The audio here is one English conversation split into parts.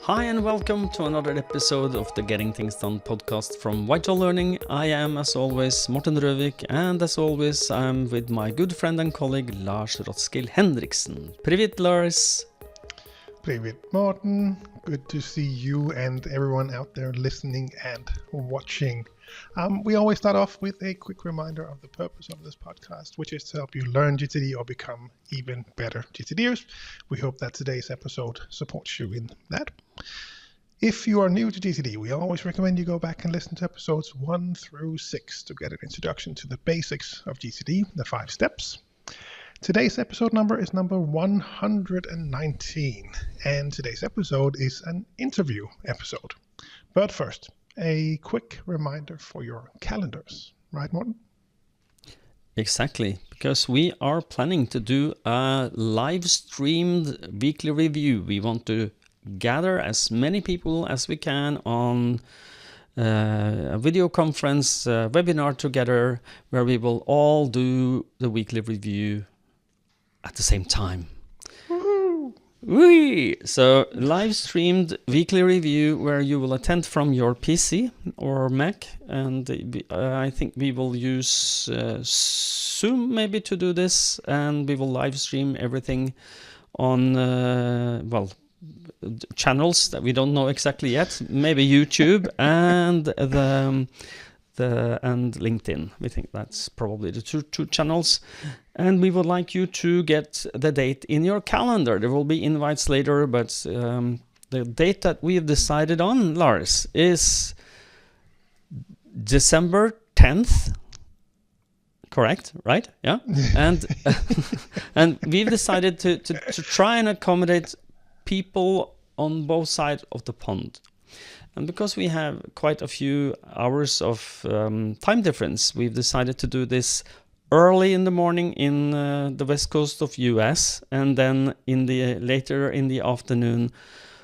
Hi and welcome to another episode of the Getting Things Done podcast from Vital Learning. I am, as always, Morten, and as always, I'm with my good friend and colleague Lars Henriksen. Привет, Lars. Привет, Morten. Good to see you and everyone out there listening and watching. We always start off with a quick reminder of the purpose of this podcast, which is to help you learn GTD or become even better GTDers. We hope that today's episode supports you in that. If you are new to GTD, we always recommend you go back and listen to episodes 1 through 6 to get an introduction to the basics of GTD, the 5 steps. Today's episode number is number 119, and today's episode is an interview episode. But first, a quick reminder for your calendars, right, Morten? Exactly, because we are planning to do a live-streamed weekly review. We want to gather as many people as we can on a video conference, webinar together, where we will all do the weekly review at the same time. Whee! So live streamed weekly review where you will attend from your PC or Mac, and I think we will use Zoom maybe to do this, and we will live stream everything on channels that we don't know exactly yet, maybe YouTube and and LinkedIn. We think that's probably the two channels. And we would like you to get the date in your calendar. There will be invites later, but the date that we have decided on, Lars, is December 10th. Correct, right? Yeah. And and we've decided to try and accommodate people on both sides of the pond. And because we have quite a few hours of time difference, we've decided to do this early in the morning in the west coast of US, and then later in the afternoon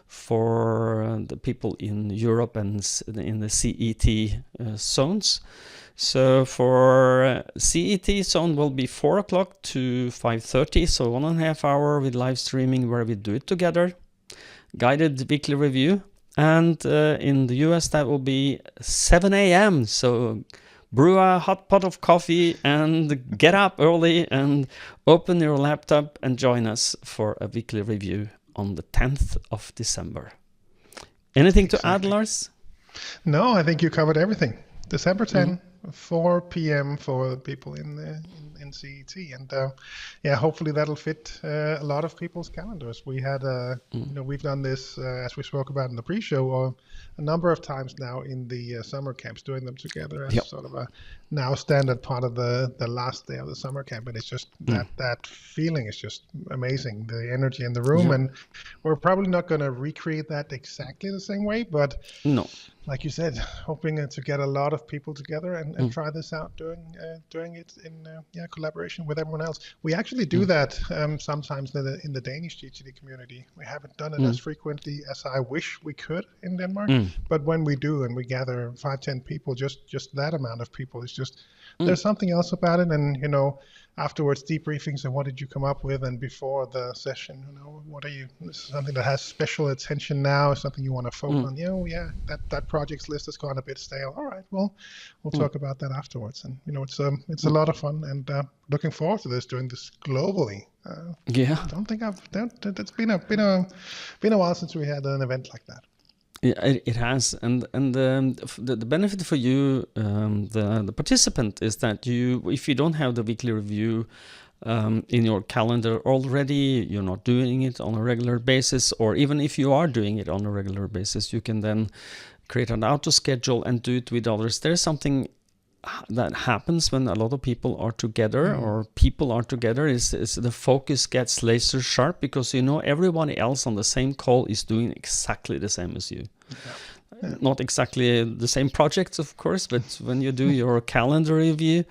for the people in Europe and in the CET zones. So for CET zone will be 4 o'clock to 5:30, so 1.5 hours with live streaming where we do it together, guided weekly review. And in the US, that will be 7 a.m. So brew a hot pot of coffee and get up early and open your laptop and join us for a weekly review on the 10th of December. Anything to add, Lars? No, I think you covered everything. December 10, 4 p.m. for people in CET, and hopefully that'll fit a lot of people's calendars. We had we've done this as we spoke about in the pre-show a number of times now in the summer camps, doing them together as sort of a now standard part of the last day of the summer camp, and it's just that feeling is just amazing, the energy in the room, and we're probably not going to recreate that exactly the same way, but no, like you said, hoping to get a lot of people together and try this out, doing it in collaboration with everyone else. We actually do that sometimes in the Danish GTD community. We haven't done it as frequently as I wish we could in Denmark, but when we do and we gather 5-10 people, just that amount of people, is just there's something else about it. And afterwards debriefings and what did you come up with, and before the session, this is something that has special attention now, something you want to focus on. That project's list has gone a bit stale. All right, well, we'll talk about that afterwards. And it's a lot of fun, and looking forward to doing this globally. It's been a while since we had an event like that. Yeah, it has, and the benefit for you, the participant, is that if you don't have the weekly review in your calendar already, you're not doing it on a regular basis, or even if you are doing it on a regular basis, you can then create an auto schedule and do it with others. There's something that happens when a lot of people are together, or people are together, is the focus gets laser sharp, because everybody else on the same call is doing exactly the same as you. Not exactly the same projects, of course, but when you do your calendar review,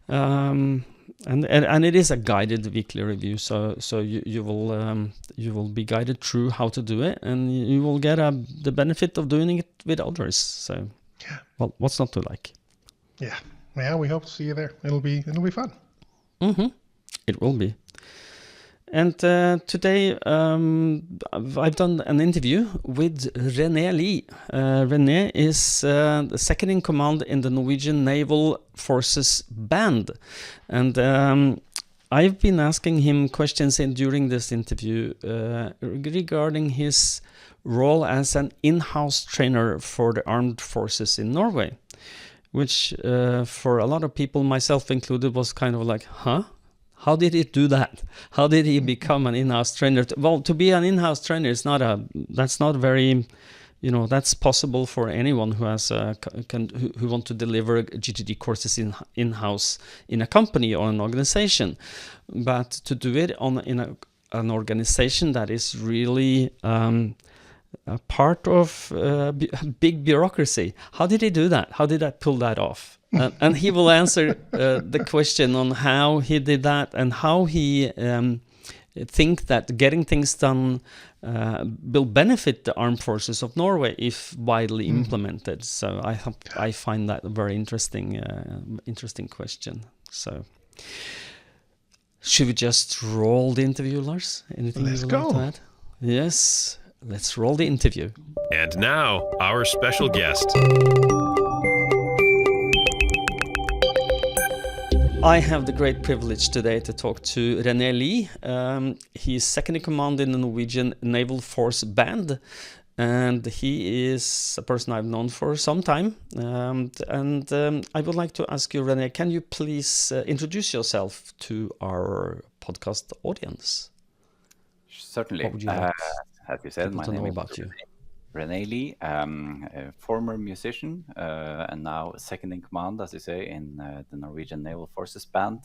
and it is a guided weekly review, so you will be guided through how to do it, and you will get the benefit of doing it with others. So, well, what's not to like? Yeah, we hope to see you there. It'll be fun. It will be. And today I've done an interview with Rene Lie. Rene is the second in command in the Norwegian Naval Forces Band. And I've been asking him questions during this interview regarding his role as an in-house trainer for the armed forces in Norway, which for a lot of people, myself included, was kind of like, huh? How did he do that? How did he become an in-house trainer? Well, to be an in-house trainer is that's not very, that's possible for anyone who has who want to deliver GTD courses in-house in a company or an organization. But to do it in an organization that is really a part of big bureaucracy. How did he do that? How did I pull that off? And he will answer the question on how he did that and how he think that getting things done will benefit the armed forces of Norway if widely implemented. So I find that a very interesting question. So should we just roll the interview, Lars? Anything Let's you would go. like to add? Yes. Let's roll the interview. And now, our special guest. I have the great privilege today to talk to Rene Lie. He's second in command in the Norwegian Naval Force Band, and he is a person I've known for some time. I would like to ask you, Rene, can you please introduce yourself to our podcast audience? Certainly. What would you like as you said, my to name know is about you? Rene Lie, a former musician and now second in command, as you say, in the Norwegian Naval Forces Band,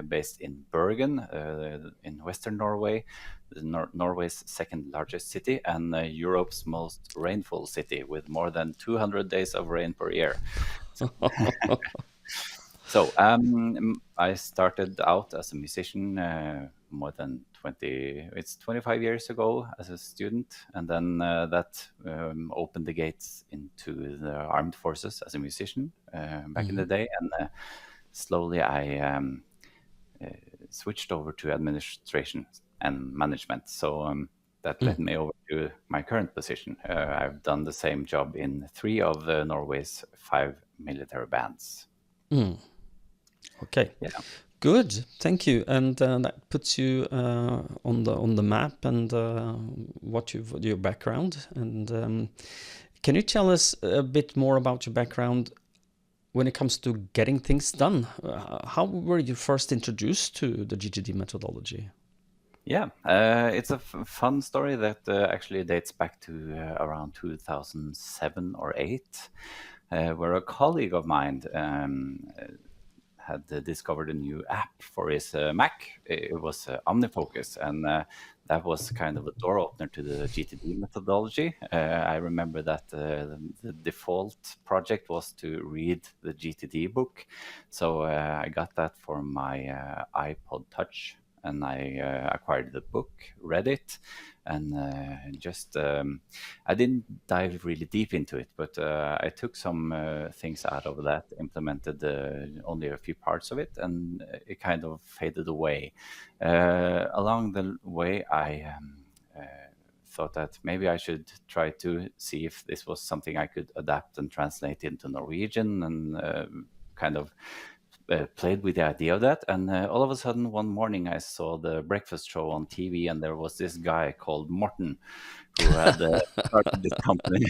based in Bergen, in Western Norway, Norway's second largest city and Europe's most rainful city, with more than 200 days of rain per year. So I started out as a musician more than 25 years ago as a student, and then that opened the gates into the armed forces as a musician back in the day, and slowly I switched over to administration and management. So that led me over to my current position. I've done the same job in 3 of Norway's 5 military bands. Okay. Yeah. Good, thank you, and that puts you on the map and your background. And can you tell us a bit more about your background when it comes to getting things done? How were you first introduced to the GTD methodology? Yeah, it's a fun story that actually dates back to around 2007 or 8, where a colleague of mine had discovered a new app for his Mac. It was OmniFocus, and that was kind of a door opener to the GTD methodology. I remember that the default project was to read the GTD book, so I got that for my iPod Touch, and I acquired the book, read it, and I didn't dive really deep into it, but I took some things out of that, implemented only a few parts of it, and it kind of faded away. Along the way, I thought that maybe I should try to see if this was something I could adapt and translate into Norwegian, and kind of played with the idea of that. And all of a sudden, one morning, I saw the breakfast show on TV, and there was this guy called Morten who had started this company.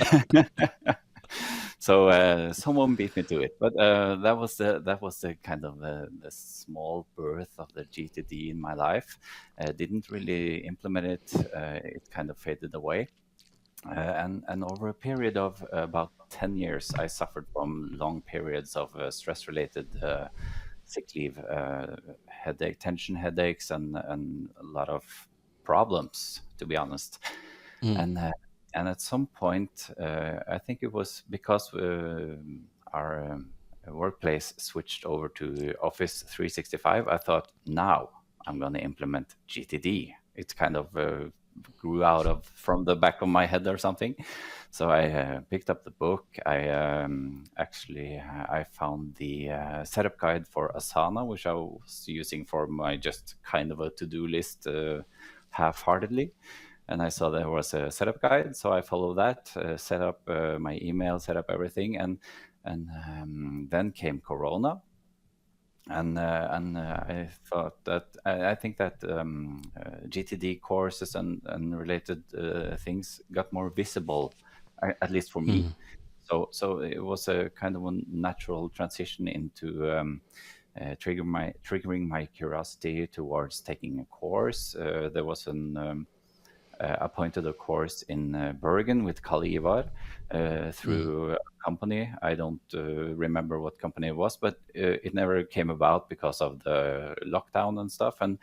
So someone beat me to it, but that was the kind of the small birth of the GTD in my life. Didn't really implement it. It kind of faded away. And over a period of about 10 years, I suffered from long periods of stress-related sick leave, tension headaches, and a lot of problems, to be honest. And at some point, I think it was because our workplace switched over to Office 365, I thought, now I'm going to implement GTD. It's kind of grew out of from the back of my head or something. So I picked up the book. I found the setup guide for Asana, which I was using for my just kind of a to-do list half-heartedly. And I saw there was a setup guide, so I followed that, set up my email, set up everything, and then came Corona, and I thought that I think that GTD courses and related things got more visible, at least for me. So it was a kind of a natural transition into triggering my curiosity towards taking a course. There was an appointed a course in Bergen with Kalle Ivar through a company. I don't remember what company it was, but it never came about because of the lockdown and stuff. And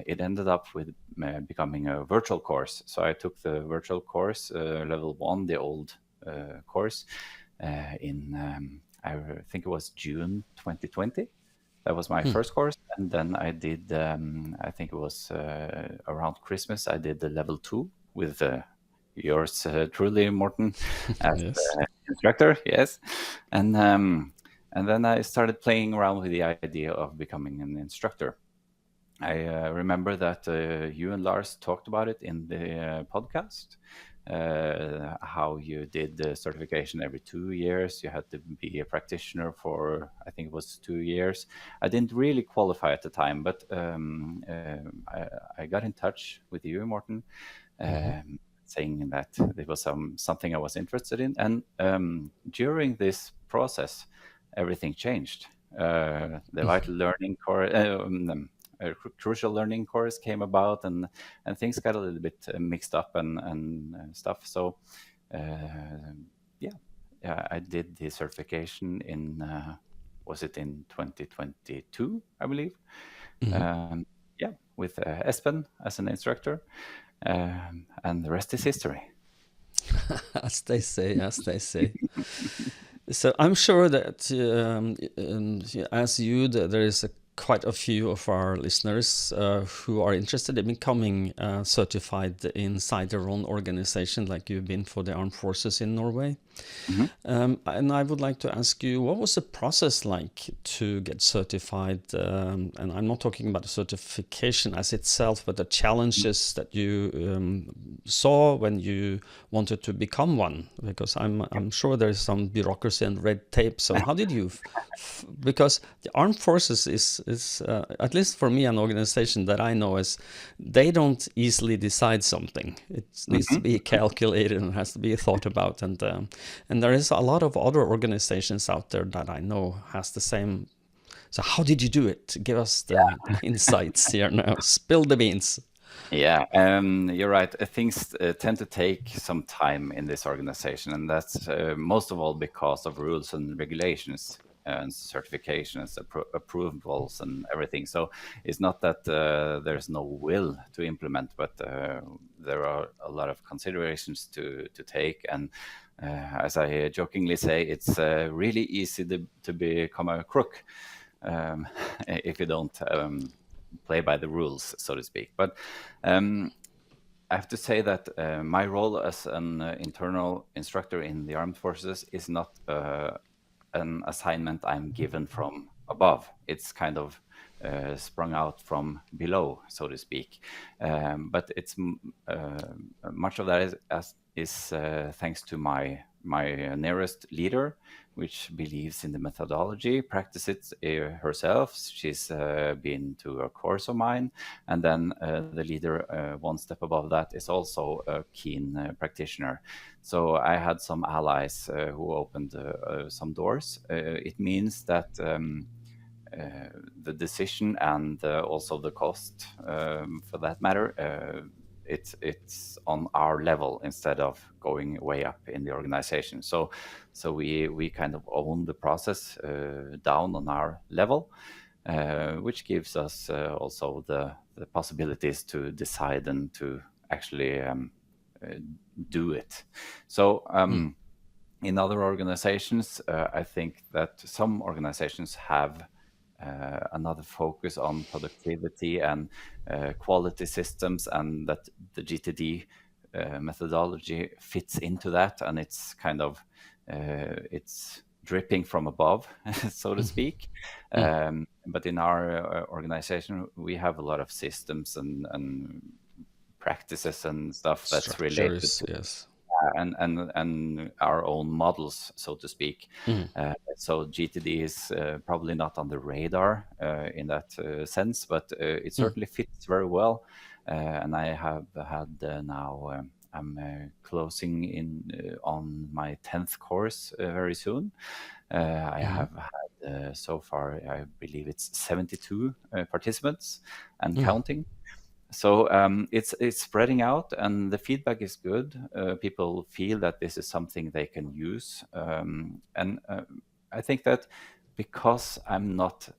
it ended up with becoming a virtual course. So I took the virtual course, level 1, the old course, in I think it was June 2020. That was my first course, and then I did. I think it was around Christmas. I did the level 2 with yours truly, Morten, as Yes. the instructor. Yes, and then I started playing around with the idea of becoming an instructor. I remember that you and Lars talked about it in the podcast. How you did the certification every 2 years. You had to be a practitioner for, I think it was 2 years. I didn't really qualify at the time, but I got in touch with you, Morten, saying that it was something I was interested in. And during this process, everything changed. The Vital Learning course, a crucial learning course came about, and things got a little bit mixed up and stuff. So I did the certification in was it in 2022, I believe. With Espen as an instructor, and the rest is history. As they say, as they say. So I'm sure that as you, there is quite a few of our listeners who are interested in becoming certified inside their own organization, like you've been for the armed forces in Norway. And I would like to ask you, what was the process like to get certified? And I'm not talking about the certification as itself, but the challenges that you saw when you wanted to become one. Because I'm sure there's some bureaucracy and red tape. So how did you? Because the armed forces is at least for me, an organization that I know is they don't easily decide something. It needs to be calculated and has to be thought about, and there is a lot of other organizations out there that I know has the same. So how did you do it? Give us the insights here now. Spill the beans. Yeah, you're right. Things tend to take some time in this organization, and that's most of all because of rules and regulations and certifications, approvals, and everything. So it's not that there's no will to implement, but there are a lot of considerations to take. And as I jokingly say, it's really easy to become a crook if you don't play by the rules, so to speak. But I have to say that my role as an internal instructor in the armed forces is not an assignment I'm given from above. It's kind of sprung out from below, so to speak. But it's much of that is thanks to my nearest leader, which believes in the methodology, practices it herself. She's been to a course of mine. And then the leader, one step above that, is also a keen practitioner. So I had some allies who opened some doors. It means that the decision and also the cost, for that matter, it's on our level instead of going way up in the organization. So we kind of own the process down on our level, which gives us also the possibilities to decide and to actually do it. So in other organizations, I think that some organizations have another focus on productivity and quality systems, and that the GTD methodology fits into that, and it's kind of it's dripping from above, so to speak. But in our organization, we have a lot of systems and practices and stuff that's related Structures, to yes. and our own models, so to speak. So GTD is probably not on the radar in that sense, but it certainly fits very well. And I have had now. I'm closing in on my 10th course very soon. I have had so far, I believe it's 72 participants and counting. So it's spreading out, and the feedback is good. People feel that this is something they can use, and I think that because I'm not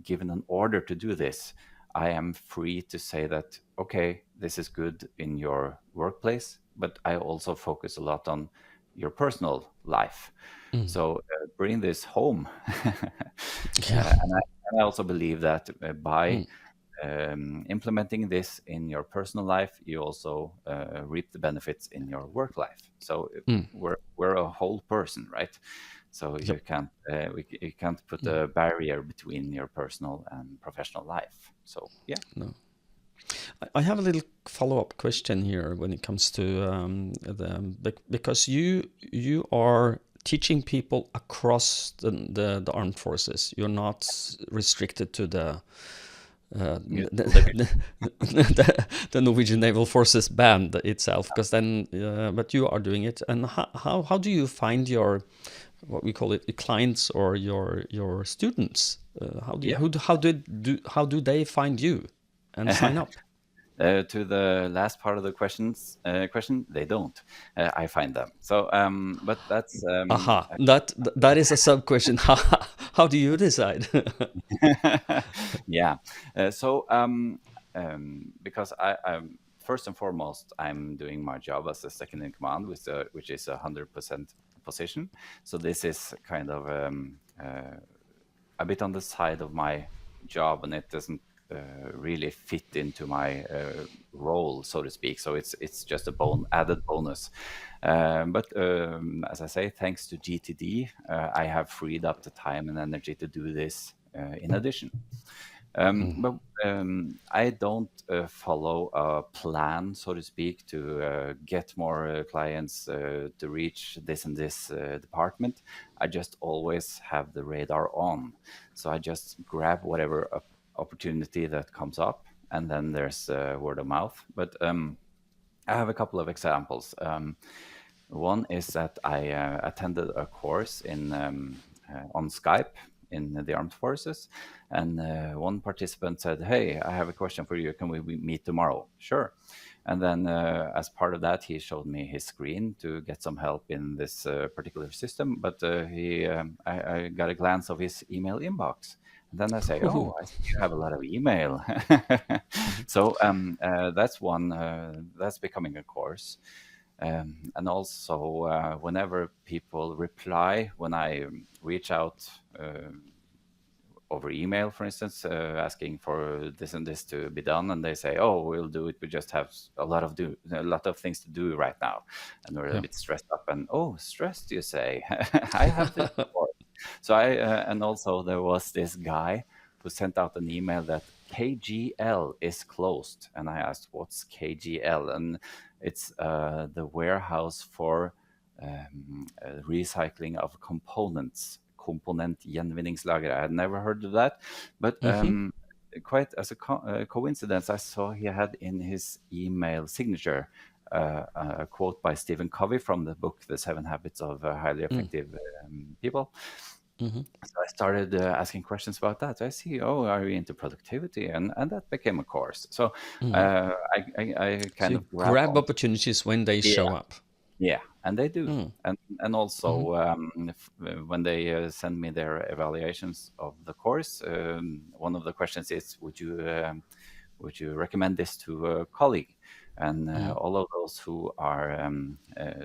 given an order to do this, I am free to say that, okay, this is good in your workplace, but I also focus a lot on your personal life. So bring this home. And I also believe that by implementing this in your personal life, you also reap the benefits in your work life. So we're a whole person, right? So you can't you can't put a barrier between your personal and professional life. So yeah. No. I have a little follow-up question here when it comes to because you are teaching people across the armed forces. You're not restricted to the Norwegian Naval Forces band itself, because then but you are doing it. And how do you find your, what we call it, clients or your students? How do they find you and sign up? To the last part of the question, they don't. I find them. So, but that's that is a sub question. How do you decide? Yeah. Because I first and foremost, I'm doing my job as a second in command, which is 100% position. So this is kind of a bit on the side of my job, and it doesn't really fit into my role, so to speak. So it's just a added bonus. But as I say, thanks to GTD, I have freed up the time and energy to do this in addition. But I don't follow a plan, so to speak, to get more clients to reach this and this department. I just always have the radar on. So I just grab whatever opportunity that comes up, and then there's word of mouth. But I have a couple of examples. One is that I attended a course on Skype in the armed forces, and one participant said, "Hey, I have a question for you. Can we meet tomorrow?" Sure. And then as part of that, he showed me his screen to get some help in this particular system. But I got a glance of his email inbox. And then I say, "Oh, I see you have a lot of email." So that's one that's becoming a course. And also, whenever people reply, when I reach out over email, for instance, asking for this and this to be done, and they say, "Oh, we'll do it. We just have a lot of things to do right now," and we're a bit stressed up. And stressed, you say? I have this before. So and also there was this guy who sent out an email that KGL is closed, and I asked, "What's KGL?" And it's the warehouse for recycling of components. Komponentgjenvinningslager. I had never heard of that, but quite as a coincidence, I saw he had in his email signature a quote by Stephen Covey from the book The 7 Habits of Highly Effective People. So I started asking questions about that. I see, are you into productivity? And that became a course. So I kind of grab opportunities when they show up. Yeah, and they do. And also when they send me their evaluations of the course, one of the questions is, would you recommend this to a colleague? And all of those who are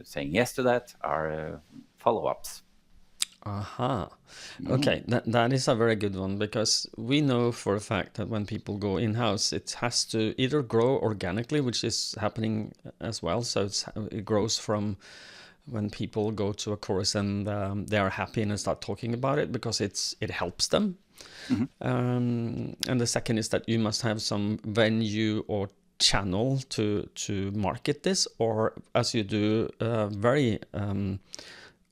saying yes to that are follow-ups. Aha. Okay, that is a very good one, because we know for a fact that when people go in-house, it has to either grow organically, which is happening as well. So it grows from when people go to a course and they are happy and start talking about it because it helps them. And the second is that you must have some venue or channel to market this, or as you do very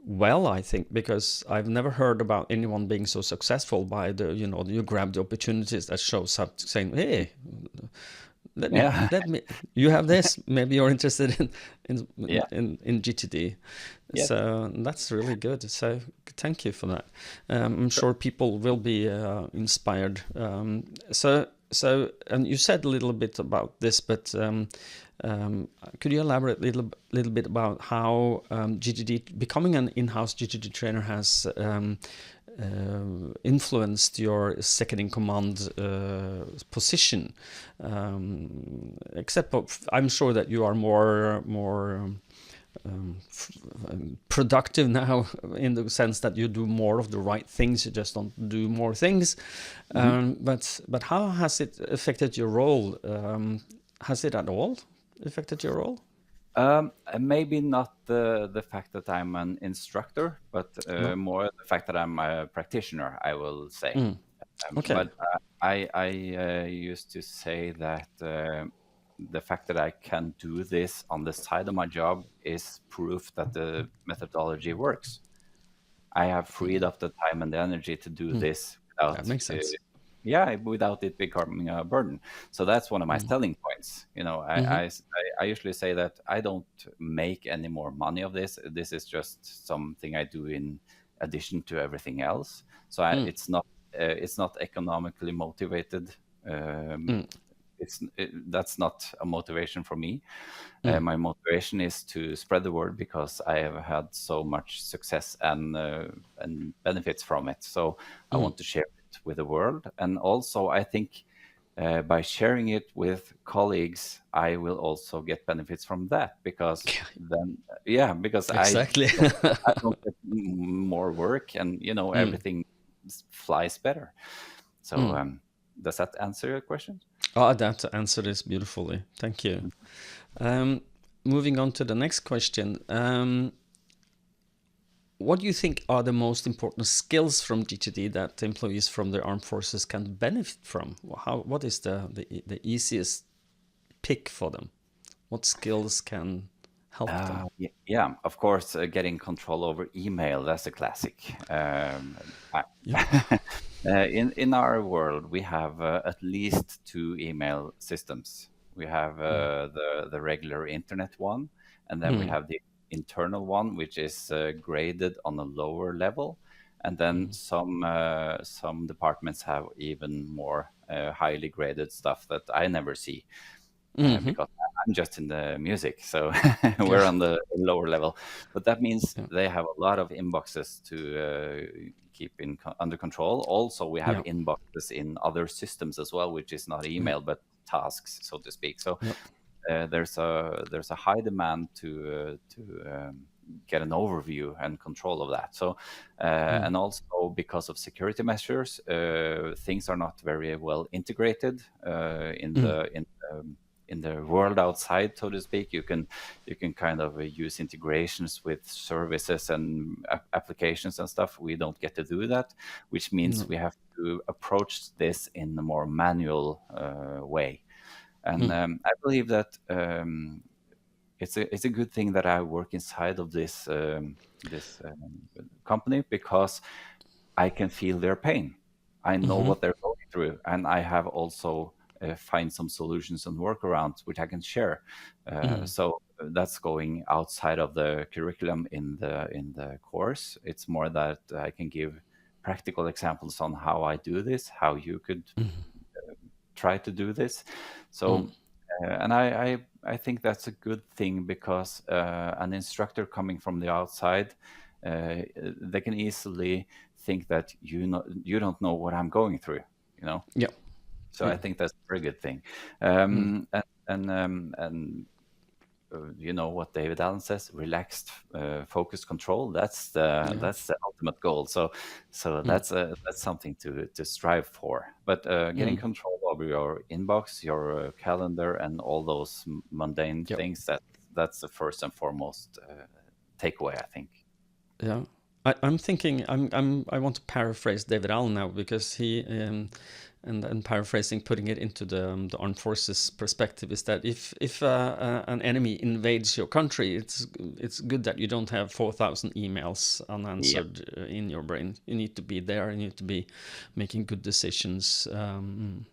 well, I think, because I've never heard about anyone being so successful by you grab the opportunities that shows up saying, hey, let me, you have this, maybe you're interested in GTD. Yes. So that's really good. So thank you for that. I'm sure people will be inspired. So, and you said a little bit about this, but could you elaborate a little bit about how GTD, becoming an in-house GTD trainer, has influenced your second in command position? Except I'm sure that you are more productive now, in the sense that you do more of the right things. You just don't do more things. But how has it affected your role? Has it at all affected your role? Maybe not the fact that I'm an instructor, but more the fact that I'm a practitioner, I will say. Okay. But I used to say that the fact that I can do this on the side of my job is proof that the methodology works. I have freed up the time and the energy to do this without That makes sense. without it becoming a burden. So that's one of my selling points. I usually say that I don't make any more money of this. This is just something I do in addition to everything else. So it's not economically motivated. That's not a motivation for me. My motivation is to spread the word, because I have had so much success and benefits from it. So I want to share it with the world. And also, I think by sharing it with colleagues, I will also get benefits from that, because then, because Exactly. I don't get more work, and everything flies better. So does that answer your question? Oh, that answered this beautifully. Thank you. Moving on to the next question. What do you think are the most important skills from GTD that employees from the armed forces can benefit from? What is the easiest pick for them? What skills can help them? Yeah, of course, getting control over email, that's a classic. In our world, we have at least 2 email systems. We have the regular internet one, and then we have the internal one, which is graded on a lower level. And then some departments have even more highly graded stuff that I never see. Because I'm just in the music, so we're on the lower level. But that means they have a lot of inboxes to keep under control. Also, we have inboxes in other systems as well, which is not email but tasks, so to speak. So there's a high demand to get an overview and control of that. So and also, because of security measures, things are not very well integrated in the world outside, so to speak. You can kind of use integrations with services and applications and stuff. We don't get to do that, which means we have to approach this in a more manual way. And I believe that it's a good thing that I work inside of this company, because I can feel their pain. I know what they're going through, and I have also find some solutions and workarounds which I can share. So that's going outside of the curriculum in the course. It's more that I can give practical examples on how I do this, how you could try to do this. So and I think that's a good thing, because an instructor coming from the outside, they can easily think that you don't know what I'm going through, So I think that's a very good thing. And you know what David Allen says, relaxed, focused control. That's the ultimate goal. So that's something to strive for. But getting control over your inbox, your calendar, and all those mundane things, that's the first and foremost takeaway, I think. Yeah, I'm thinking. I want to paraphrase David Allen now, because he and paraphrasing, putting it into the armed forces perspective, is that if an enemy invades your country, it's good that you don't have 4,000 emails unanswered in your brain. You need to be there. You need to be making good decisions. And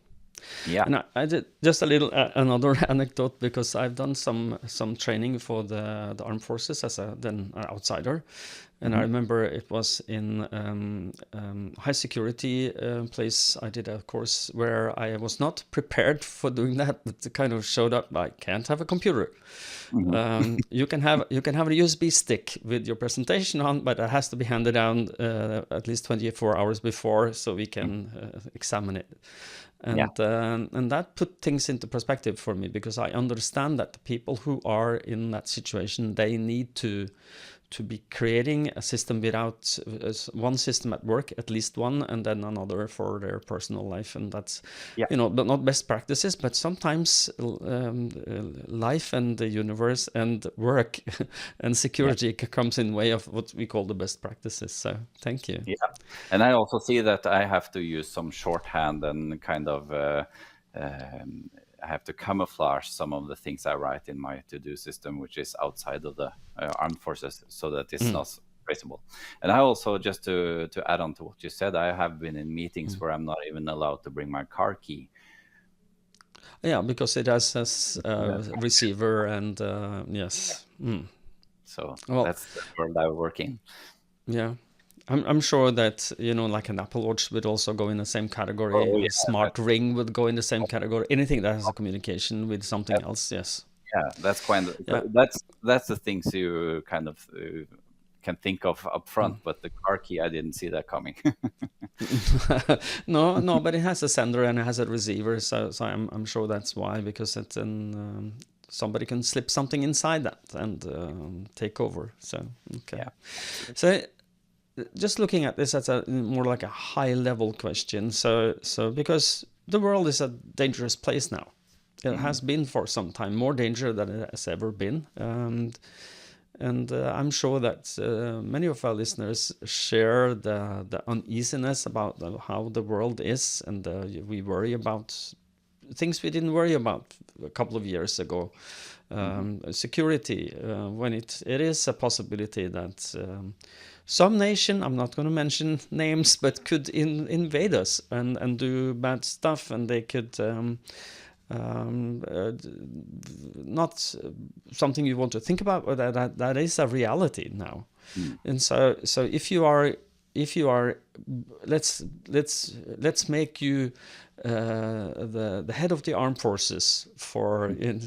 I did just a little another anecdote, because I've done some training for the armed forces as an outsider, and I remember it was in high security place. I did a course where I was not prepared for doing that, but it kind of showed up. I can't have a computer. You can have a USB stick with your presentation on, but it has to be handed down at least 24 hours before, so we can examine it. And that put things into perspective for me, because I understand that the people who are in that situation, they need to be creating a system without one system at work, at least one, and then another for their personal life. And that's, but not best practices, but sometimes life and the universe and work and security comes in way of what we call the best practices. So thank you. Yeah, and I also see that I have to use some shorthand and kind of I have to camouflage some of the things I write in my to-do system, which is outside of the armed forces, so that it's not traceable. And I also, just to add on to what you said, I have been in meetings where I'm not even allowed to bring my car key. Yeah, because it has a receiver and yes. So that's the world I work in. Yeah. I'm sure that, like an Apple Watch would also go in the same category. A smart ring would go in the same category. Anything that has a communication with something else, yes. Yeah, that's quite. That's the things you kind of can think of up front, but the car key, I didn't see that coming. No, but it has a sender and it has a receiver, so I'm sure that's why, because it's somebody can slip something inside that and take over. So okay, so. Just looking at this as a more like a high level question. So because the world is a dangerous place now, it has been for some time, more danger than it has ever been. And I'm sure that many of our listeners share the uneasiness about how the world is, and we worry about things we didn't worry about a couple of years ago. Security, when it is a possibility that some nation, I'm not going to mention names, but could invade us and do bad stuff, and they could not something you want to think about, but that is a reality now. And so if you are let's make you the head of the armed forces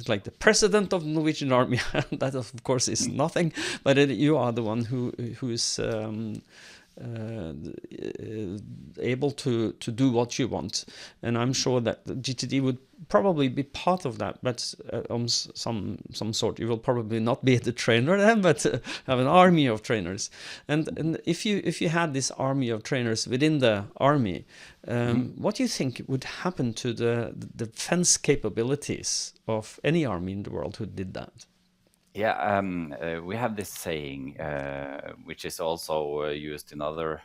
like the president of the Norwegian army. That of course is nothing, but you are the one who is able to do what you want, and I'm sure that the GTD would probably be part of that, but some sort. You will probably not be the trainer then, but have an army of trainers. And if you had this army of trainers within the army, what do you think would happen to the defense capabilities of any army in the world who did that? Yeah, we have this saying, which is also used in other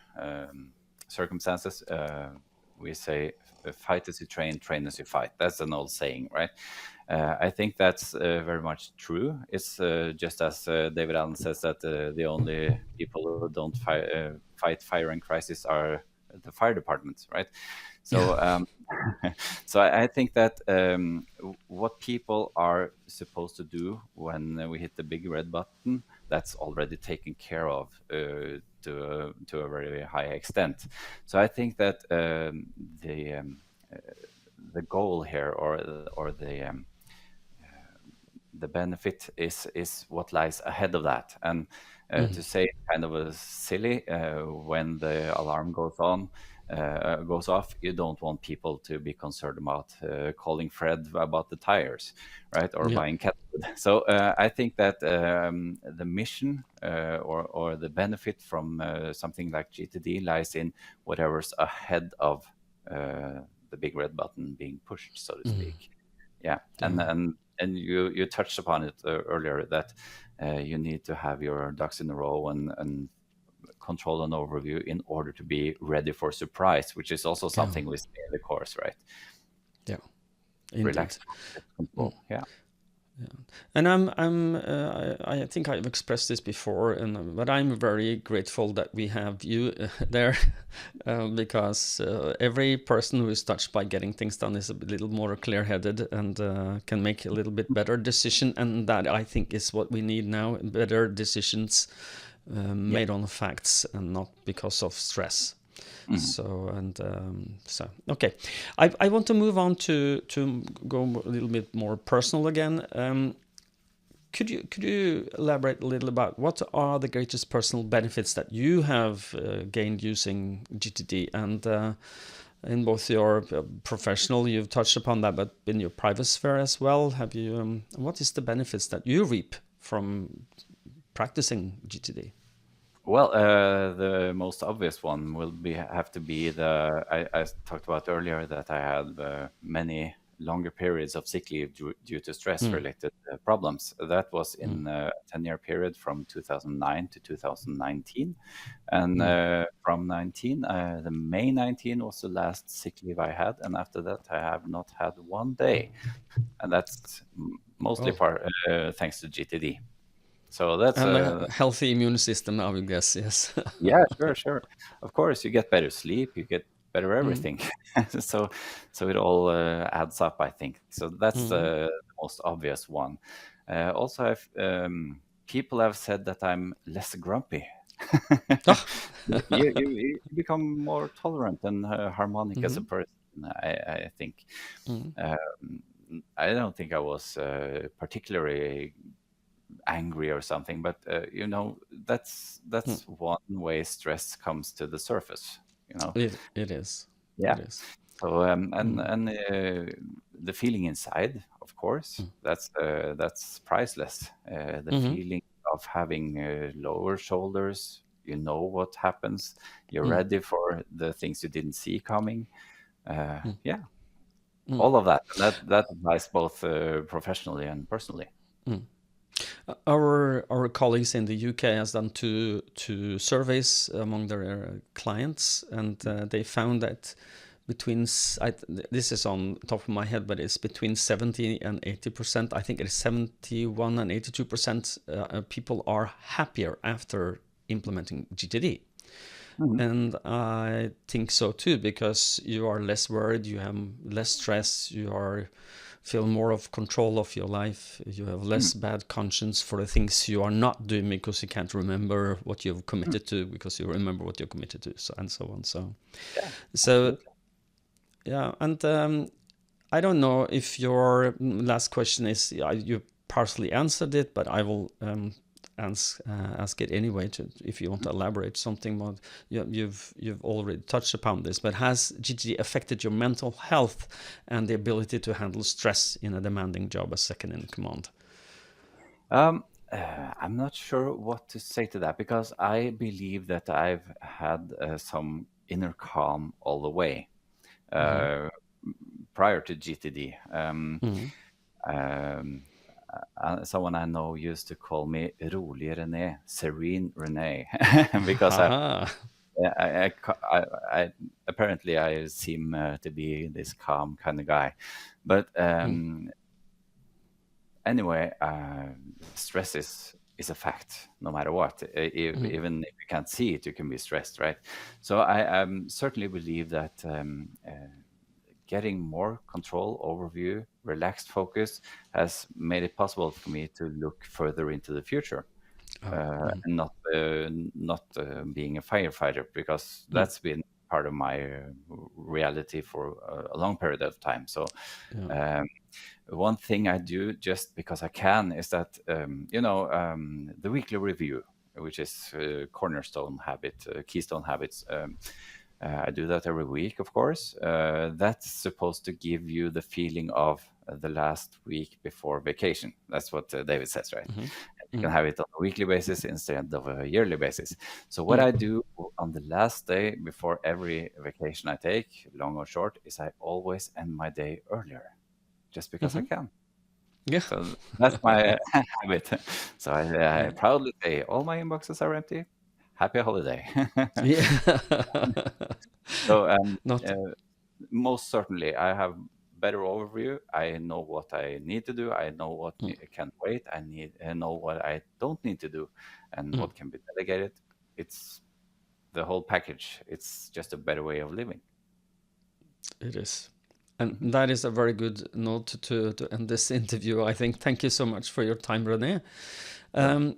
circumstances. We say, fight as you train, train as you fight. That's an old saying, right? I think that's very much true. It's just as David Allen says that the only people who don't fight fire and crisis are the fire departments, right? So, so I think that what people are supposed to do when we hit the big red button, that's already taken care of to a very high extent. So I think that the goal here, or the benefit is what lies ahead of that, and To say kind of a silly when the alarm goes off, you don't want people to be concerned about calling Fred about the tires, right, or buying cat food. So I think that the mission or the benefit from something like GTD lies in whatever's ahead of the big red button being pushed, so to speak. Yeah, and you touched upon it earlier that you need to have your ducks in a row and control an overview in order to be ready for surprise, which is also something we say in the course, right? Yeah, indeed. Relax, control. Yeah. And I think I've expressed this before, but I'm very grateful that we have you there, because every person who is touched by getting things done is a little more clear-headed and can make a little bit better decision, and that I think is what we need now: better decisions made on facts and not because of stress. So okay, I want to move on to go a little bit more personal again. Could you elaborate a little about what are the greatest personal benefits that you have gained using GTD, and in both your professional, you've touched upon that, but in your private sphere as well, have you? What is the benefits that you reap from practicing GTD? Well, the most obvious one will have to be I talked about earlier that I had many longer periods of sick leave due to stress-related problems. That was in a 10-year period from 2009 to 2019. And from 19, the May 19 was the last sick leave I had. And after that, I have not had one day. And that's mostly thanks to GTD. So that's a healthy immune system, I would guess. Yes. Yeah, sure. Of course, you get better sleep, you get better everything. So it all adds up, I think. So that's the most obvious one. Also, people have said that I'm less grumpy. You become more tolerant and harmonic as a person, I think. I don't think I was particularly angry or something, but that's one way stress comes to the surface. It is. Yeah. It is. So and the feeling inside, of course, that's priceless. The feeling of having lower shoulders. You know what happens. You're ready for the things you didn't see coming. Yeah. All of that. That applies both professionally and personally. Our colleagues in the UK has done two surveys among their clients, and they found that this is on top of my head, but it's between 70 and 80%. I think it is 71 and 82% people are happier after implementing GTD. And I think so too, because you are less worried, you have less stress, you feel more of control of your life, you have less bad conscience for the things you are not doing because you can't remember what you've committed to, because you remember what you're committed to, and so on. And I don't know if your last question is, you partially answered it, but I will ask it anyway, if you want to elaborate something more. You've already touched upon this, but has GTD affected your mental health and the ability to handle stress in a demanding job as second in command? I'm not sure what to say to that, because I believe that I've had some inner calm all the way prior to GTD. Someone I know used to call me Rolig René, serene René, because I apparently I seem to be this calm kind of guy. But anyway, stress is a fact, no matter what. Even if you can't see it, you can be stressed, right? So I certainly believe that getting more control, overview, relaxed focus has made it possible for me to look further into the future, and not being a firefighter, because that's been part of my reality for a long period of time. So one thing I do just because I can is that the weekly review. which is keystone habits. I do that every week, of course. That's supposed to give you the feeling of the last week before vacation. That's what David says, right? You can have it on a weekly basis instead of a yearly basis. So what I do on the last day before every vacation I take, long or short, is I always end my day earlier, just because I can. Yeah. So that's my habit. So I proudly say, all my inboxes are empty. Happy holiday. Yeah. So Not. most certainly, I have better overview. I know what I need to do. I know what can wait. I know what I don't need to do, and what can be delegated. It's the whole package. It's just a better way of living. It is. And that is a very good note to end this interview, I think. Thank you so much for your time, René.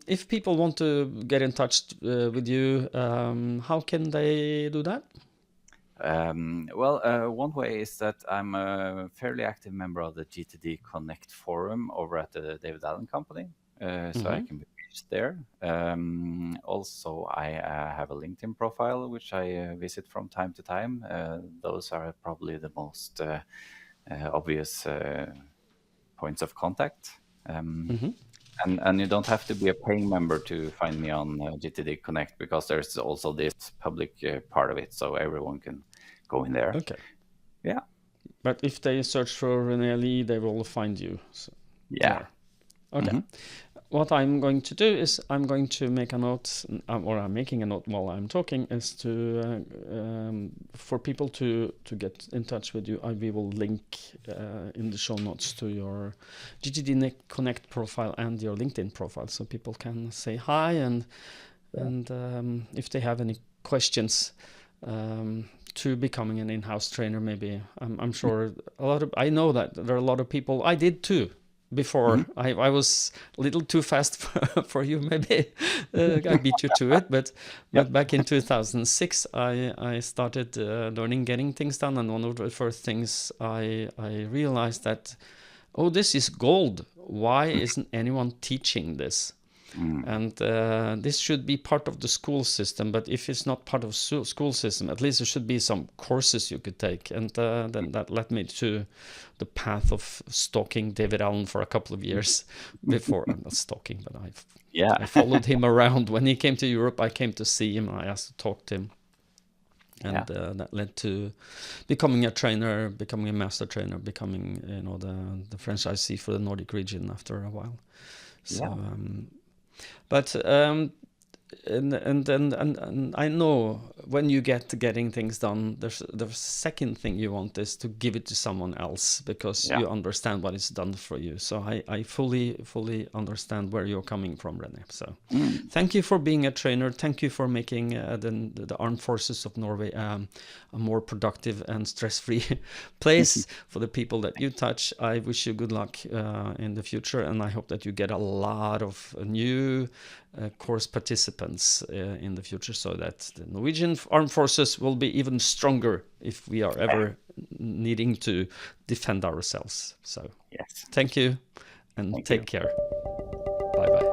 If people want to get in touch with you, how can they do that? One way is that I'm a fairly active member of the GTD Connect forum over at the David Allen Company, so I can be reached there. Also, I have a LinkedIn profile, which I visit from time to time. Those are probably the most obvious points of contact. And you don't have to be a paying member to find me on GTD Connect, because there's also this public part of it, so everyone can go in there. Okay. Yeah. But if they search for Rene Lie, they will find you. So Yeah. Okay. What I'm going to do is I'm going to make a note, or I'm making a note while I'm talking, is to for people to get in touch with you. We will link in the show notes to your GTD Connect profile and your LinkedIn profile, so people can say hi and if they have any questions to becoming an in-house trainer, maybe I'm sure I know that there are a lot of people. I did too. Before I was a little too fast for you, maybe I beat you to it. But back in 2006, I started learning getting things done, and one of the first things I realized that, oh, this is gold. Why isn't anyone teaching this? And this should be part of the school system. But if it's not part of school system, at least there should be some courses you could take. And then that led me to the path of stalking David Allen for a couple of years before. I'm not stalking, but I followed him around. When he came to Europe, I came to see him. I asked to talk to him. And that led to becoming a trainer, becoming a master trainer, becoming the franchisee for the Nordic region after a while. So. But and I know when you getting things done, the second thing you want is to give it to someone else, because you understand what is done for you. So I fully understand where you're coming from, René. So thank you for being a trainer. Thank you for making the Armed Forces of Norway a more productive and stress-free place for the people that you touch. I wish you good luck in the future, and I hope that you get a lot of new course participants in the future, so that the Norwegian Armed Forces will be even stronger if we are ever needing to defend ourselves. So thank you, and take care. Bye-bye.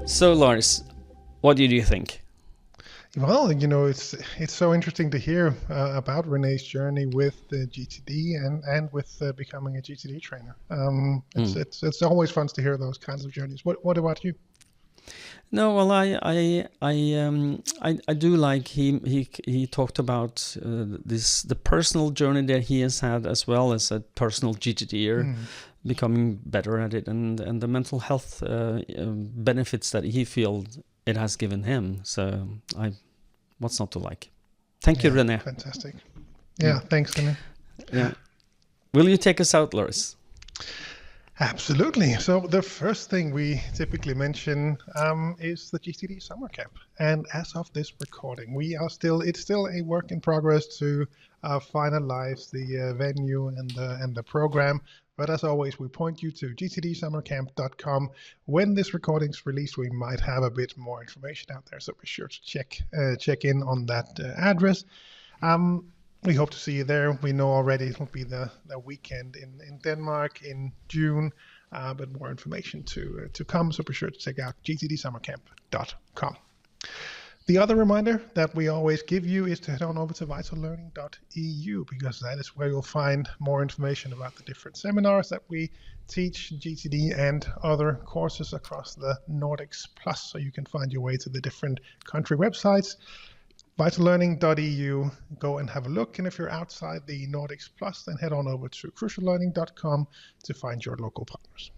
So Lars, what did you think? Well, it's so interesting to hear about René's journey with the GTD and with becoming a GTD trainer. It's always fun to hear those kinds of journeys. What about you? No, well, I do like he talked about the personal journey that he has had, as well as a personal GTDer, becoming better at it, and the mental health benefits that he feels it has given him. So what's not to like? Thank you, René. Fantastic. Yeah, thanks, René. Yeah. Will you take us out, Lars? Absolutely. So the first thing we typically mention is the GTD summer camp. And as of this recording, it's still a work in progress to finalize the venue and the program. But as always, we point you to gtdsummercamp.com. When this recording's released, we might have a bit more information out there, so be sure to check in on that address. we hope to see you there. We know already it will be the weekend in Denmark in June, but more information to come. So be sure to check out gtdsummercamp.com. The other reminder that we always give you is to head on over to VitalLearning.eu, because that is where you'll find more information about the different seminars that we teach, GTD and other courses across the Nordics Plus, so you can find your way to the different country websites. VitalLearning.eu, go and have a look, and if you're outside the Nordics Plus, then head on over to cruciallearning.com to find your local partners.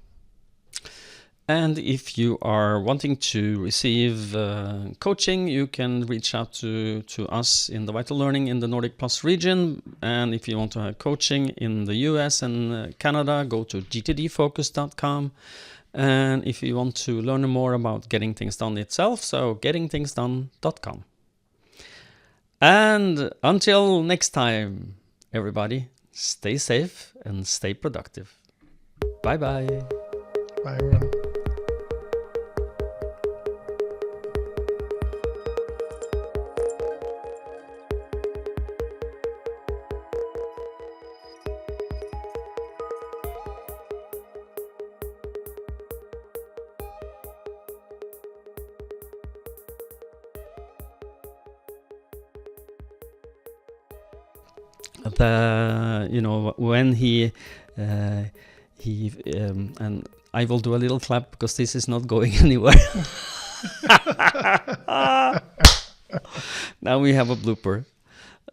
And if you are wanting to receive coaching, you can reach out to us in the Vital Learning in the Nordic Plus region. And if you want to have coaching in the US and Canada, go to gtdfocus.com. And if you want to learn more about getting things done itself, so gettingthingsdone.com. And until next time, everybody, stay safe and stay productive. Bye-bye. Bye, everyone. When he and I will do a little clap because this is not going anywhere. Now we have a blooper.